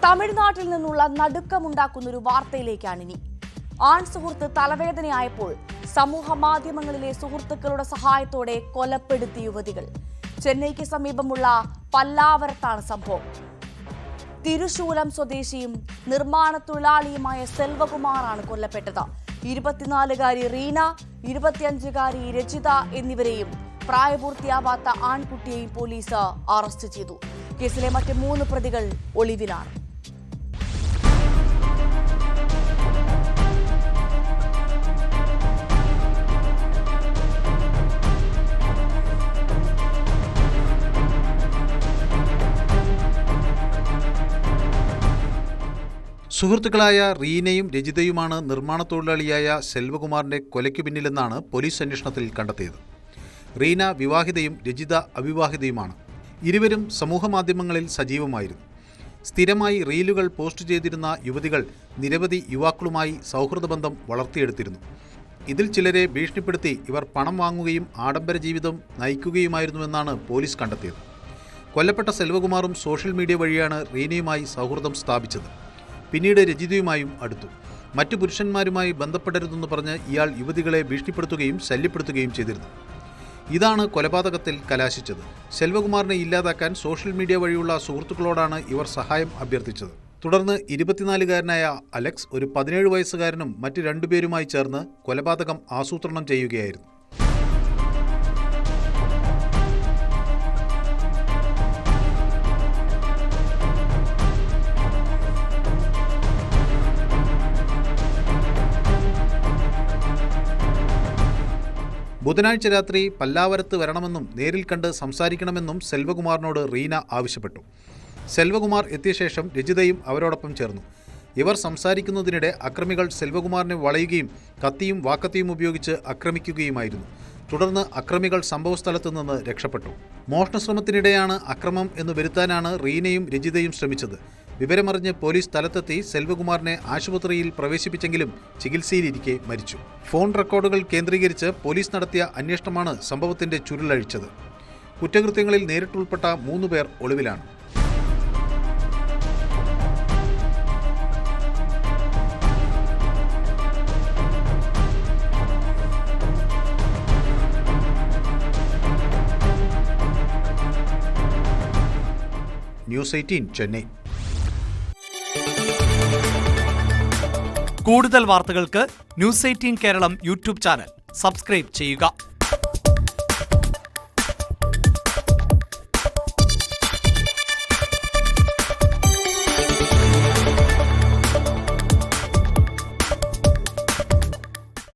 തമിഴ്നാട്ടിൽ നിന്നുള്ള നടുക്കമുണ്ടാക്കുന്നൊരു വാർത്തയിലേക്കാണിനി. ആൺ സുഹൃത്ത് തലവേദനയായപ്പോൾ സമൂഹ മാധ്യമങ്ങളിലെ സുഹൃത്തുക്കളുടെ സഹായത്തോടെ കൊലപ്പെടുത്തിയ യുവതികൾ. ചെന്നൈക്ക് സമീപമുള്ള പല്ലാവരത്താണ് സംഭവം. തിരുശൂലം സ്വദേശിയും നിർമ്മാണ തൊഴിലാളിയുമായ സെൽവകുമാറാണ് കൊല്ലപ്പെട്ടത്. 24-കാരി റീന, 25-കാരി രജിത എന്നിവരെയും പ്രായപൂർത്തിയാവാത്ത ആൺകുട്ടിയെയും പോലീസ് അറസ്റ്റ് ചെയ്തു. കേസിലെ മറ്റ് 3 പ്രതികൾ ഒളിവിലാണ്. സുഹൃത്തുക്കളായ റീനയും രജിതയുമാണ് നിർമ്മാണ തൊഴിലാളിയായ സെൽവകുമാറിന്റെ കൊലയ്ക്കു പിന്നിലെന്നാണ് പോലീസ് അന്വേഷണത്തിൽ കണ്ടെത്തിയത്. റീന വിവാഹിതയും രജിത അവിവാഹിതയുമാണ്. ഇരുവരും സമൂഹമാധ്യമങ്ങളിൽ സജീവമായിരുന്നു. സ്ഥിരമായി റീലുകൾ പോസ്റ്റ് ചെയ്തിരുന്ന യുവതികൾ നിരവധി യുവാക്കളുമായി സൗഹൃദബന്ധം വളർത്തിയെടുത്തിരുന്നു. ഇതിൽ ചിലരെ ഭീഷണിപ്പെടുത്തി ഇവർ പണം വാങ്ങുകയും ആഡംബര ജീവിതം നയിക്കുകയുമായിരുന്നുവെന്നാണ് പോലീസ് കണ്ടെത്തിയത്. കൊല്ലപ്പെട്ട സെൽവകുമാറും സോഷ്യൽ മീഡിയ വഴിയാണ് റീനയുമായി സൗഹൃദം സ്ഥാപിച്ചത്. പിന്നീട് രജിതയുമായും അടുത്തു. മറ്റു പുരുഷന്മാരുമായി ബന്ധപ്പെടരുതെന്ന് പറഞ്ഞ് ഇയാൾ യുവതികളെ ഭീഷണിപ്പെടുത്തുകയും ശല്യപ്പെടുത്തുകയും ചെയ്തിരുന്നു. ഇതാണ് കൊലപാതകത്തിൽ കലാശിച്ചത്. സെൽവകുമാറിനെ ഇല്ലാതാക്കാൻ സോഷ്യൽ മീഡിയ വഴിയുള്ള സുഹൃത്തുക്കളോടാണ് ഇവർ സഹായം അഭ്യർത്ഥിച്ചത്. തുടർന്ന് 24-കാരനായ അലക്സ്, ഒരു 17 വയസ്സുകാരനും മറ്റ് 2 പേരുമായി ചേർന്ന് കൊലപാതകം ആസൂത്രണം ചെയ്യുകയായിരുന്നു. ബുധനാഴ്ച രാത്രി പല്ലാവരത്ത് വരണമെന്നും നേരിൽ കണ്ട് സംസാരിക്കണമെന്നും സെൽവകുമാറിനോട് റീന ആവശ്യപ്പെട്ടു. സെൽവകുമാർ എത്തിയ ശേഷം രജിതയും അവരോടൊപ്പം ചേർന്നു. ഇവർ സംസാരിക്കുന്നതിനിടെ അക്രമികൾ സെൽവകുമാറിനെ വളയുകയും കത്തിയും വാക്കത്തിയും ഉപയോഗിച്ച് ആക്രമിക്കുകയുമായിരുന്നു. തുടർന്ന് അക്രമികൾ സംഭവസ്ഥലത്തു നിന്ന് രക്ഷപ്പെട്ടു. മോഷണശ്രമത്തിനിടെയാണ് അക്രമം എന്ന് വരുത്താനാണ് റീനയും രജിതയും ശ്രമിച്ചത്. വിവരമറിഞ്ഞ് പോലീസ് സ്ഥലത്തെത്തി സെൽവകുമാറിനെ ആശുപത്രിയിൽ പ്രവേശിപ്പിച്ചെങ്കിലും ചികിത്സയിലിരിക്കെ മരിച്ചു. ഫോൺ റെക്കോർഡുകൾ കേന്ദ്രീകരിച്ച് പോലീസ് നടത്തിയ അന്വേഷണമാണ് സംഭവത്തിന്റെ ചുരുളഴിച്ചത്. കുറ്റകൃത്യങ്ങളിൽ നേരിട്ടുൾപ്പെട്ട 3 പേർ ഒളിവിലാണ്. ന്യൂസ് 18 ചെന്നൈ. കൂടുതൽ വാർത്തകൾക്ക് news 18 Keralam YouTube channel subscribe ചെയ്യുക.